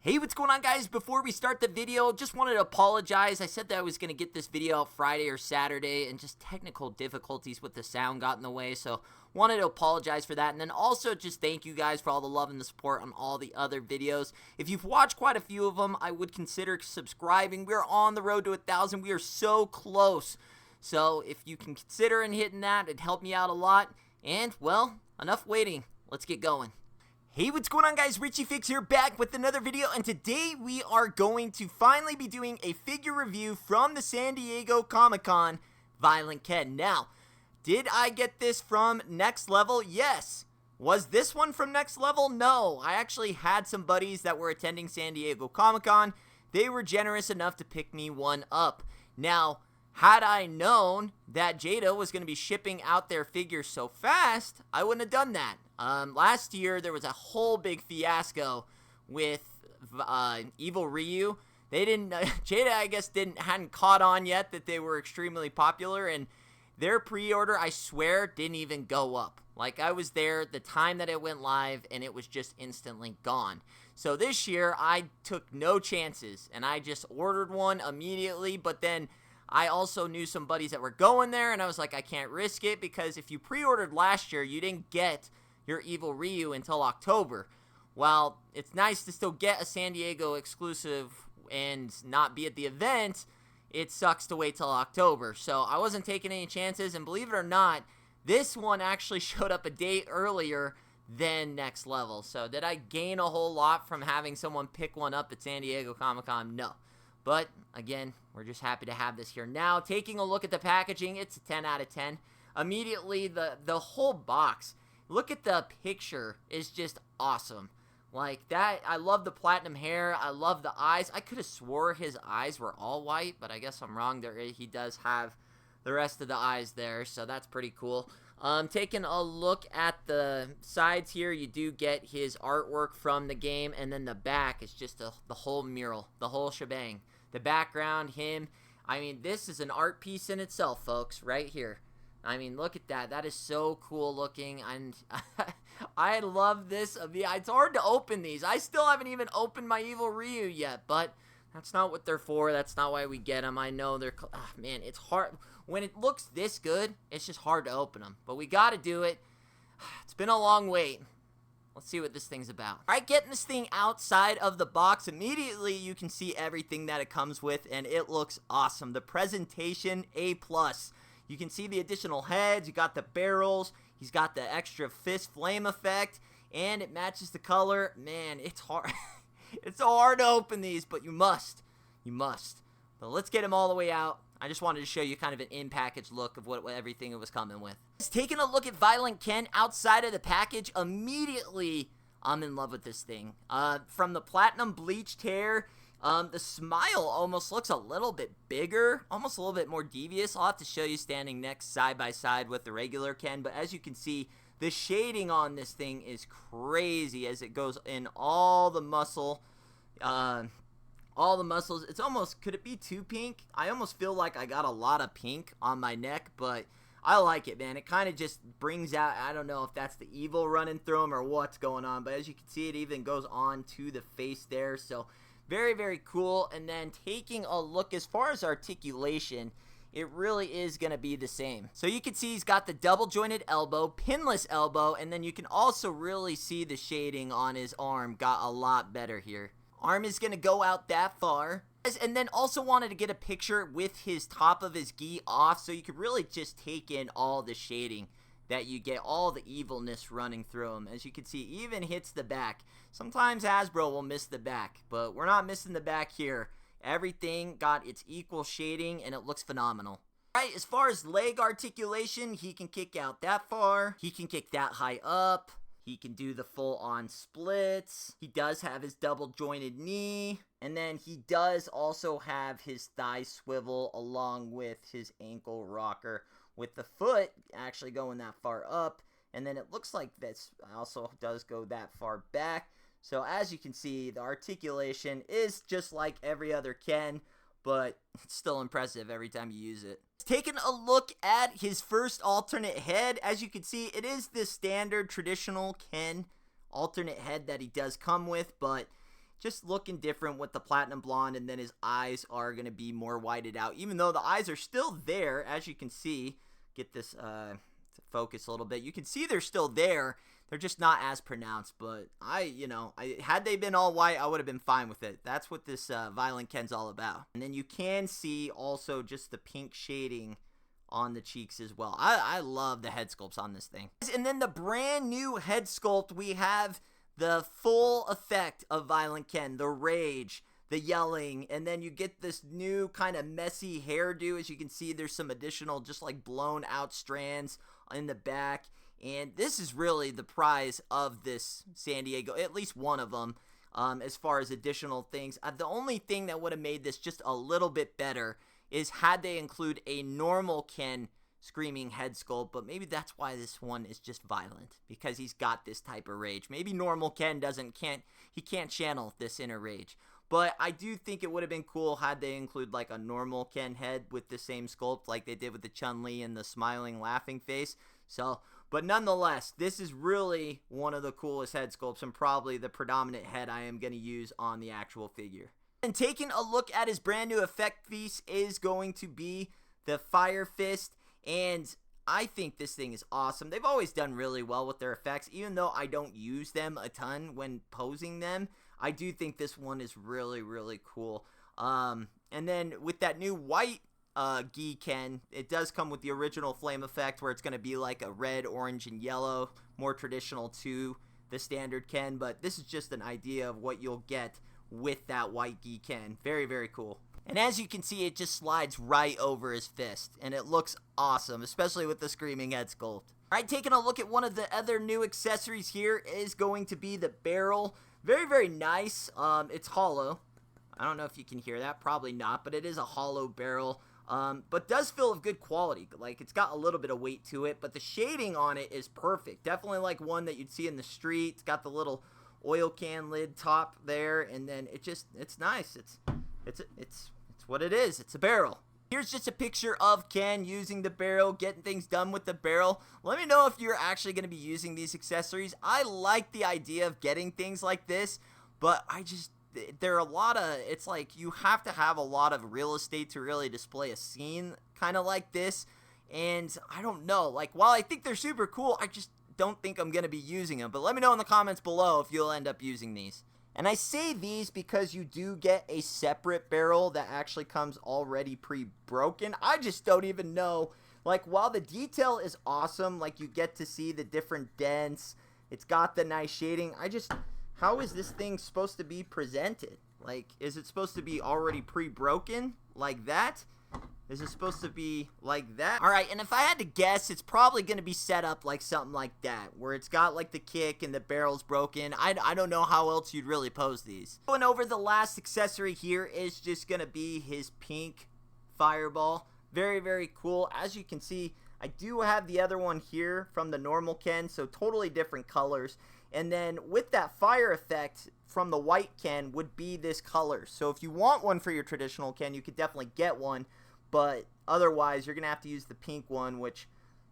Hey, what's going on, guys? Before we start the video, just wanted to apologize. I said that I was going to get this video out Friday or Saturday, and just technical difficulties with the sound got in the way, so wanted to apologize for that. And then also just thank you guys for all the love and the support on all the other videos. If you've watched quite a few of them, I would consider subscribing. We're on the road to 1,000. We are so close. So if you can consider and hitting that, it'd help me out a lot. And, well, enough waiting. Let's get going. Hey, what's going on, guys? Richie Fix here, back with another video, and today we are going to finally be doing a figure review from the San Diego Comic-Con, Violent Ken. Now, did I get this from Next Level? Yes. Was this one from Next Level? No. I actually had some buddies that were attending San Diego Comic-Con. They were generous enough to pick me one up. Now, had I known that Jada was going to be shipping out their figures so fast, I wouldn't have done that. Last year, there was a whole big fiasco with Evil Ryu. They didn't, Jada, I guess, hadn't caught on yet that they were extremely popular, and their pre-order, I swear, didn't even go up. Like, I was there the time that it went live, and it was just instantly gone. So this year, I took no chances, and I just ordered one immediately, but then I also knew some buddies that were going there, and I was like, I can't risk it, because if you pre-ordered last year, you didn't get your Evil Ryu until October. While it's nice to still get a San Diego exclusive and not be at the event, it sucks to wait till October. So I wasn't taking any chances, and believe it or not, this one actually showed up a day earlier than Next Level. So did I gain a whole lot from having someone pick one up at San Diego Comic-Con? No. But, again, we're just happy to have this here. Now, taking a look at the packaging, it's a 10 out of 10. Immediately, the whole box, look at the picture, is just awesome. Like, that, I love the platinum hair, I love the eyes. I could have swore his eyes were all white, but I guess I'm wrong. He does have the rest of the eyes there, so that's pretty cool. Taking a look at the sides here, you do get his artwork from the game, and then the back is just the whole mural, the whole shebang. The background, him, I mean, this is an art piece in itself, folks, right here. I mean, look at that. That is so cool looking, and I love this. It's hard to open these. I still haven't even opened my Evil Ryu yet, but that's not what they're for. That's not why we get them. I know they're, man, it's hard. When it looks this good, it's just hard to open them, but we got to do it. It's been a long wait. Let's see what this thing's about. All right, getting this thing outside of the box, immediately you can see everything that it comes with, and it looks awesome. The presentation, A+. You can see the additional heads, you got the barrels, he's got the extra fist flame effect, and it matches the color. Man, it's hard. It's so hard to open these, but you must. You must. But let's get them all the way out. I just wanted to show you kind of an in-package look of what everything it was coming with. Just taking a look at Violent Ken outside of the package, immediately I'm in love with this thing. From the platinum bleached hair, the smile almost looks a little bit bigger, almost a little bit more devious. I'll have to show you standing next side by side with the regular Ken, but as you can see, the shading on this thing is crazy as it goes in all the muscle. All the muscles. It's almost, could it be too pink? I almost feel like I got a lot of pink on my neck, but I like it, man. It kind of just brings out, I don't know if that's the evil running through him or what's going on, but as you can see, it even goes on to the face there, so very, very cool. And then taking a look as far as articulation, it really is going to be the same. So you can see he's got the double jointed elbow, pinless elbow, and then you can also really see the shading on his arm got a lot better here. Arm is going to go out that far. And then also wanted to get a picture with his top of his gi off so you could really just take in all the shading that you get, all the evilness running through him. As you can see, even hits the back. Sometimes Hasbro will miss the back, but we're not missing the back here. Everything got its equal shading, and it looks phenomenal. Alright, as far as leg articulation, he can kick out that far. He can kick that high up. He can do the full-on splits. He does have his double-jointed knee. And then he does also have his thigh swivel along with his ankle rocker, with the foot actually going that far up. And then it looks like this also does go that far back. So as you can see, the articulation is just like every other Ken, but it's still impressive every time you use it. Taking a look at his first alternate head, as you can see, it is the standard traditional Ken alternate head that he does come with, but just looking different with the platinum blonde, and then his eyes are going to be more whited out, even though the eyes are still there, as you can see. Get this to focus a little bit. You can see they're still there. They're just not as pronounced, but had they been all white, I would have been fine with it. That's what this Violent Ken's all about. And then you can see also just the pink shading on the cheeks as well. I love the head sculpts on this thing. And then the brand new head sculpt, we have the full effect of Violent Ken, the rage, the yelling, and then you get this new kind of messy hairdo. As you can see, there's some additional just like blown out strands in the back, and this is really the prize of this San Diego, at least one of them, as far as additional things. The only thing that would have made this just a little bit better is had they include a normal Ken screaming head sculpt, but maybe that's why this one is just violent, because he's got this type of rage. Maybe normal Ken can't channel this inner rage. But I do think it would have been cool had they include like a normal Ken head with the same sculpt like they did with the Chun-Li and the smiling laughing face. So, but nonetheless, this is really one of the coolest head sculpts and probably the predominant head I am going to use on the actual figure. And taking a look at his brand new effect piece is going to be the Fire Fist, and I think this thing is awesome. They've always done really well with their effects, even though I don't use them a ton when posing them. I do think this one is really, really cool. And then with that new white Gi Ken, it does come with the original flame effect where it's going to be like a red, orange, and yellow, more traditional to the standard Ken, but this is just an idea of what you'll get with that white Gi Ken. Very, very cool. And as you can see, it just slides right over his fist, and it looks awesome, especially with the screaming head sculpt. Alright, taking a look at one of the other new accessories here is going to be the barrel. Very, very nice. It's hollow. I don't know if you can hear that. Probably not, but it is a hollow barrel. But does feel of good quality. Like, it's got a little bit of weight to it, but the shading on it is perfect. Definitely like one that you'd see in the street. It's got the little oil can lid top there, and then it's nice. It's what it is. It's a barrel. Here's just a picture of Ken using the barrel, getting things done with the barrel. Let me know if you're actually going to be using these accessories. I like the idea of getting things like this, but there are a lot of, it's like you have to have a lot of real estate to really display a scene kind of like this, and I don't know, like, while I think they're super cool, I just don't think I'm going to be using them, but let me know in the comments below if you'll end up using these. And I say these because you do get a separate barrel that actually comes already pre-broken. I just don't even know. Like, while the detail is awesome, like, you get to see the different dents, it's got the nice shading, how is this thing supposed to be presented? Like, is it supposed to be already pre-broken like that? Is it supposed to be like that? Alright, and if I had to guess, it's probably going to be set up like something like that, where it's got like the kick and the barrel's broken. I don't know how else you'd really pose these. Going over the last accessory here is just going to be his pink fireball. Very, very cool. As you can see, I do have the other one here from the normal Ken, so totally different colors. And then with that fire effect from the white Ken would be this color. So if you want one for your traditional Ken, you could definitely get one. But otherwise, you're going to have to use the pink one, which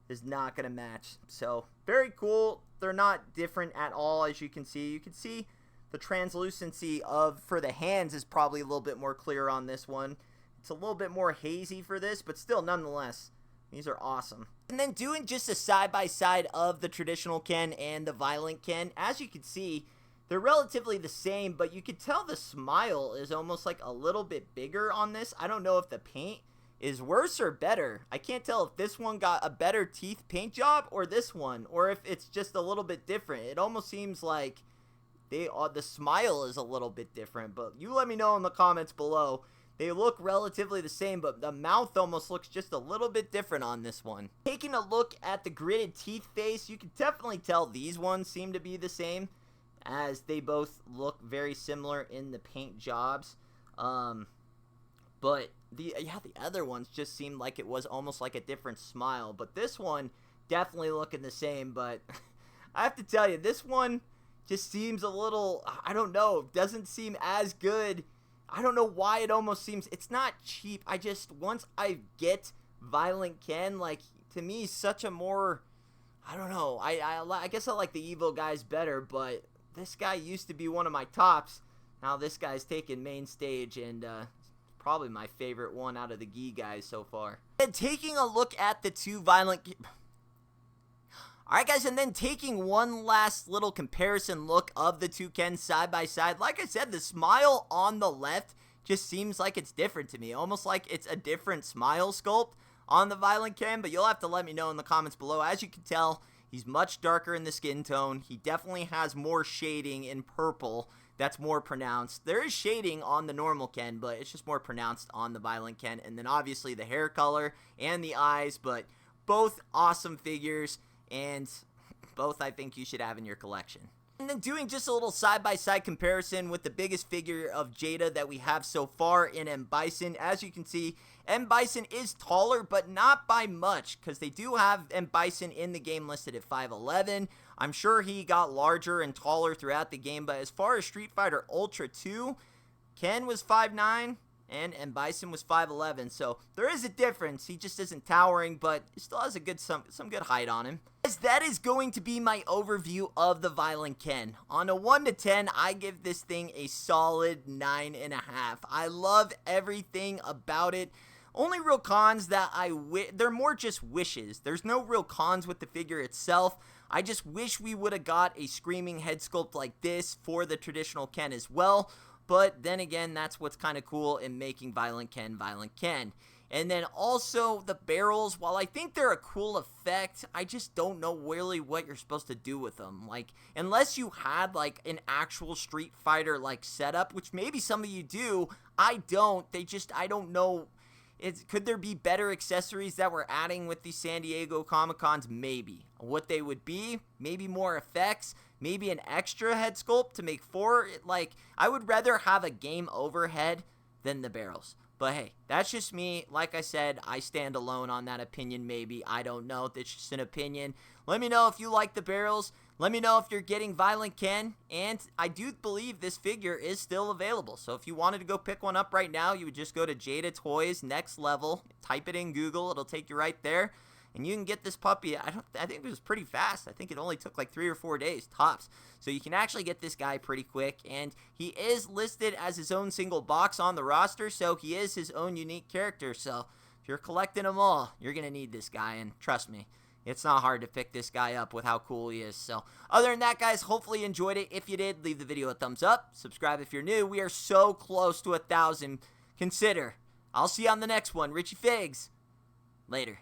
is not going to match. So, very cool. They're not different at all, as you can see. You can see the translucency for the hands is probably a little bit more clear on this one. It's a little bit more hazy for this, but still, nonetheless, these are awesome. And then doing just a side-by-side of the traditional Ken and the violent Ken, as you can see, they're relatively the same, but you can tell the smile is almost like a little bit bigger on this. I don't know if the paint is worse or better. I can't tell if this one got a better teeth paint job or this one, or if it's just a little bit different. It almost seems like the smile is a little bit different, but you let me know in the comments below. They look relatively the same, but the mouth almost looks just a little bit different on this one. Taking a look at the gridded teeth face, you can definitely tell these ones seem to be the same, as they both look very similar in the paint jobs. But the other ones just seemed like it was almost like a different smile. But this one definitely looking the same. But I have to tell you, this one just seems a little, I don't know, doesn't seem as good. I don't know why it almost seems, it's not cheap. Once I get Violent Ken, like, to me, such a more, I don't know, I guess I like the evil guys better, but this guy used to be one of my tops. Now this guy's taking main stage, and probably my favorite one out of the GI guys so far. And taking a look at the two violent... Alright guys, and then taking one last little comparison look of the two Kens side by side. Like I said, the smile on the left just seems like it's different to me. Almost like it's a different smile sculpt on the violent Ken, but you'll have to let me know in the comments below. As you can tell, he's much darker in the skin tone. He definitely has more shading in purple that's more pronounced. There is shading on the normal Ken, but it's just more pronounced on the violent Ken. And then obviously the hair color and the eyes, but both awesome figures, and both I think you should have in your collection. And then doing just a little side-by-side comparison with the biggest figure of Jada that we have so far in M. Bison. As you can see, M. Bison is taller, but not by much, because they do have M. Bison in the game listed at 5'11". I'm sure he got larger and taller throughout the game, but as far as Street Fighter Ultra 2, Ken was 5'9", and M. Bison was 5'11", so there is a difference. He just isn't towering, but he still has a good some good height on him. That is going to be my overview of the Violent Ken. On a 1 to 10, I give this thing a solid 9.5. I love everything about it. Only real cons that they're more just wishes. There's no real cons with the figure itself. I just wish we would have got a screaming head sculpt like this for the traditional Ken as well. But then again, that's what's kind of cool in making Violent Ken Violent Ken. And then also the barrels, while I think they're a cool effect, I just don't know really what you're supposed to do with them. Like, unless you had like an actual Street Fighter like setup, which maybe some of you do, I don't. I don't know. Could there be better accessories that we're adding with these San Diego Comic-Cons? Maybe. What they would be? Maybe more effects? Maybe an extra head sculpt to make 4? Like, I would rather have a game over head than the barrels. But hey, that's just me. Like I said, I stand alone on that opinion maybe. I don't know. It's just an opinion. Let me know if you like the barrels. Let me know if you're getting Violent Ken. And I do believe this figure is still available. So if you wanted to go pick one up right now, you would just go to Jada Toys Next Level. Type it in Google. It'll take you right there. And you can get this puppy. I think it was pretty fast. I think it only took like 3 or 4 days, tops. So you can actually get this guy pretty quick. And he is listed as his own single box on the roster. So he is his own unique character. So if you're collecting them all, you're going to need this guy. And trust me, it's not hard to pick this guy up with how cool he is. So other than that, guys, hopefully you enjoyed it. If you did, leave the video a thumbs up. Subscribe if you're new. We are so close to 1,000. Consider. I'll see you on the next one. Richie Figs. Later.